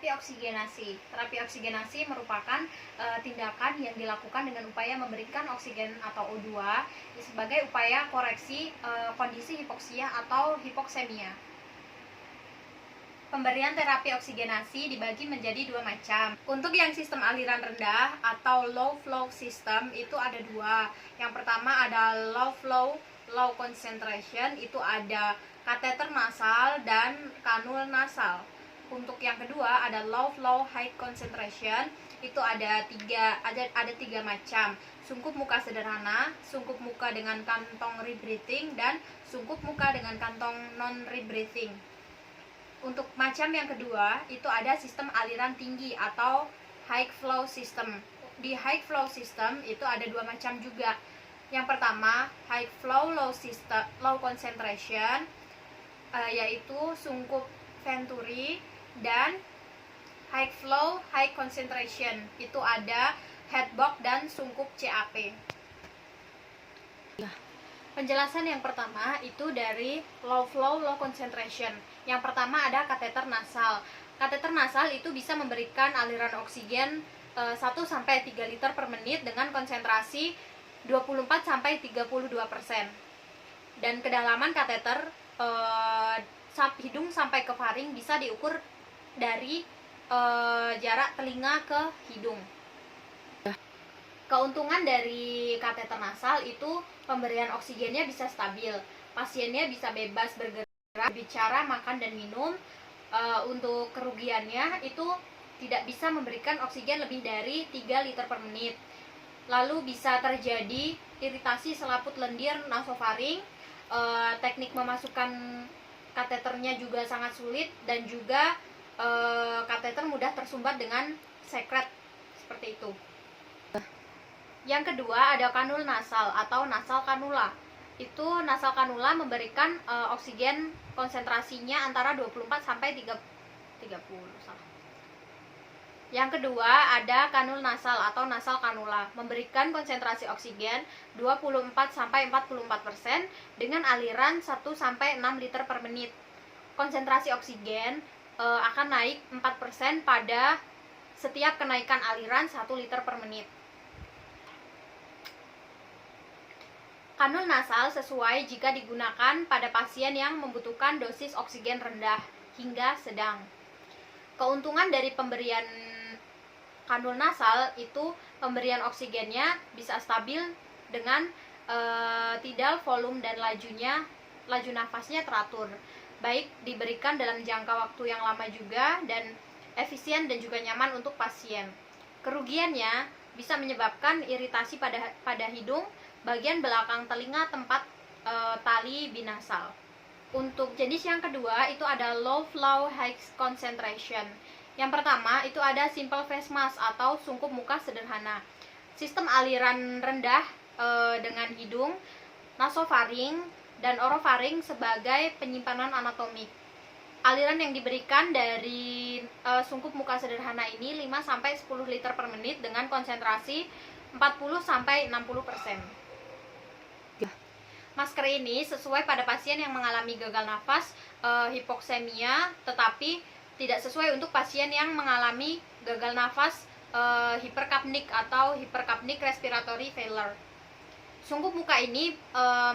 Terapi oksigenasi. Terapi oksigenasi merupakan tindakan yang dilakukan dengan upaya memberikan oksigen atau O2 sebagai upaya koreksi kondisi hipoksia atau hipoksemia. Pemberian terapi oksigenasi dibagi menjadi dua macam. Untuk yang sistem aliran rendah atau low flow system itu ada dua. Yang pertama ada low flow, low concentration, itu ada kateter nasal dan kanul nasal. Untuk yang kedua ada low flow high concentration, itu ada tiga macam. Sungkup muka sederhana, sungkup muka dengan kantong rebreathing, dan sungkup muka dengan kantong non rebreathing. Untuk macam yang kedua itu ada sistem aliran tinggi atau high flow system. Di high flow system itu ada dua macam juga. Yang pertama high flow low concentration, yaitu sungkup venturi, dan high flow high concentration itu ada headbox dan sungkup CAP. Penjelasan yang pertama itu dari low flow low concentration. Yang pertama ada kateter nasal. Kateter nasal itu bisa memberikan aliran oksigen 1-3 liter per menit dengan konsentrasi 24-32%. Dan kedalaman kateter hidung sampai ke faring bisa diukur dari jarak telinga ke hidung. Keuntungan dari kateter nasal itu pemberian oksigennya bisa stabil, pasiennya bisa bebas bergerak, bicara, makan, dan minum. Untuk kerugiannya itu tidak bisa memberikan oksigen lebih dari 3 liter per menit. Lalu bisa terjadi iritasi selaput lendir nasofaring, teknik memasukkan kateternya juga sangat sulit, dan juga kateter mudah tersumbat dengan sekret seperti itu. Yang kedua ada kanul nasal atau nasal kanula. Itu nasal kanula memberikan oksigen konsentrasinya antara 24 sampai 30 salah. Yang kedua ada kanul nasal atau nasal kanula, memberikan konsentrasi oksigen 24 sampai 44% dengan aliran 1 sampai 6 liter per menit. Konsentrasi oksigen akan naik 4% pada setiap kenaikan aliran 1 liter per menit. Kanul nasal sesuai jika digunakan pada pasien yang membutuhkan dosis oksigen rendah hingga sedang. Keuntungan dari pemberian kanul nasal itu pemberian oksigennya bisa stabil dengan tidal volume dan laju nafasnya teratur. Baik diberikan dalam jangka waktu yang lama juga, dan efisien dan juga nyaman untuk pasien. Kerugiannya bisa menyebabkan iritasi pada hidung, bagian belakang telinga tempat tali binasal. Untuk jenis yang kedua itu ada low flow high concentration. Yang pertama itu ada simple face mask atau sungkup muka sederhana. Sistem aliran rendah dengan hidung, nasofaring, dan orofaring sebagai penyimpanan anatomik. Aliran yang diberikan dari sungkup muka sederhana ini 5-10 liter per menit dengan konsentrasi 40-60%. Masker ini sesuai pada pasien yang mengalami gagal nafas, hipoksemia, tetapi tidak sesuai untuk pasien yang mengalami gagal nafas, hiperkapnik atau hiperkapnik respiratory failure. Sungkup muka ini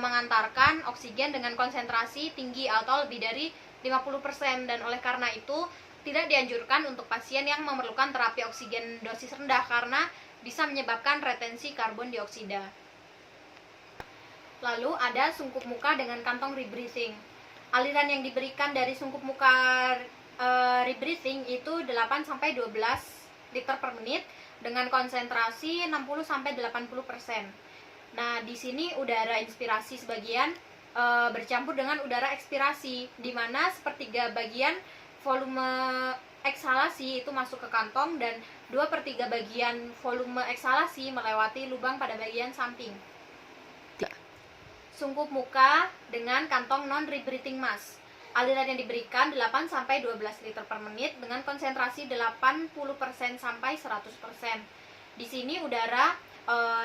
mengantarkan oksigen dengan konsentrasi tinggi atau lebih dari 50%, dan oleh karena itu tidak dianjurkan untuk pasien yang memerlukan terapi oksigen dosis rendah karena bisa menyebabkan retensi karbon dioksida. Lalu ada sungkup muka dengan kantong rebreathing. Aliran yang diberikan dari sungkup muka rebreathing itu 8-12 liter per menit dengan konsentrasi 60-80%. Nah, di sini udara inspirasi sebagian bercampur dengan udara ekspirasi, di mana sepertiga bagian volume eksalasi itu masuk ke kantong dan 2/3 bagian volume eksalasi melewati lubang pada bagian samping. Sungkup muka dengan kantong non rebreathing mask. Aliran yang diberikan 8-12 liter per menit dengan konsentrasi 80% sampai 100%. Di sini udara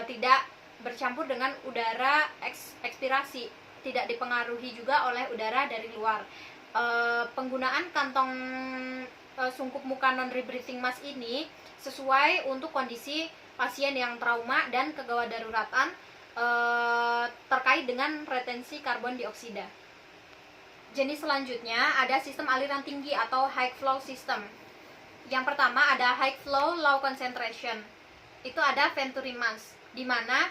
tidak bercampur dengan udara ekspirasi, tidak dipengaruhi juga oleh udara dari luar. Penggunaan kantong sungkup muka non-rebreathing mask ini sesuai untuk kondisi pasien yang trauma dan kegawat daruratan terkait dengan retensi karbon dioksida. Jenis selanjutnya ada sistem aliran tinggi atau high flow system. Yang pertama ada high flow low concentration. Itu ada Venturi mask, di mana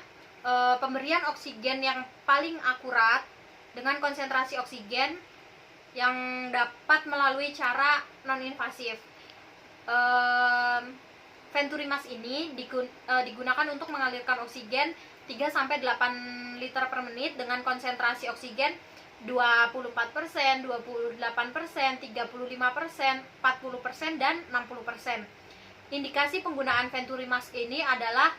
pemberian oksigen yang paling akurat dengan konsentrasi oksigen yang dapat melalui cara non-invasif. Venturi mask ini digunakan untuk mengalirkan oksigen 3-8 liter per menit dengan konsentrasi oksigen 24%, 28%, 35%, 40%, dan 60%. Indikasi penggunaan Venturi mask ini adalah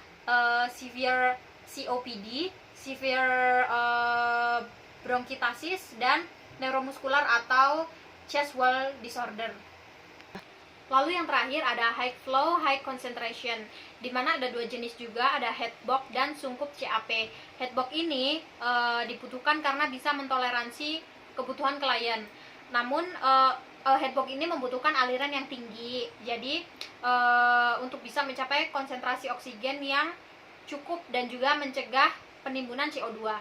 severe COPD, severe bronkitis, dan neuromuskular atau chest wall disorder. Lalu yang terakhir ada high flow high concentration, di mana ada dua jenis juga, ada headbox dan sungkup CAP. Headbox ini dibutuhkan karena bisa mentoleransi kebutuhan klien. Namun headbox ini membutuhkan aliran yang tinggi. Jadi untuk bisa mencapai konsentrasi oksigen yang cukup dan juga mencegah penimbunan CO2.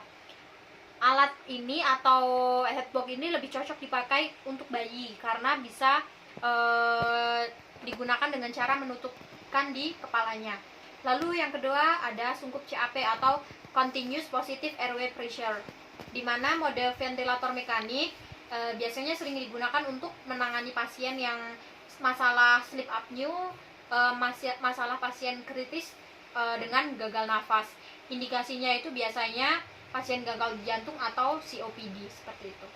Alat ini atau headbox ini lebih cocok dipakai untuk bayi karena bisa digunakan dengan cara menutupkan di kepalanya. Lalu yang kedua ada sungkup CAP atau Continuous Positive Airway Pressure, di mana mode ventilator mekanik biasanya sering digunakan untuk menangani pasien yang masalah sleep apnea, masalah pasien kritis dengan gagal nafas. Indikasinya itu biasanya pasien gagal jantung atau COPD seperti itu.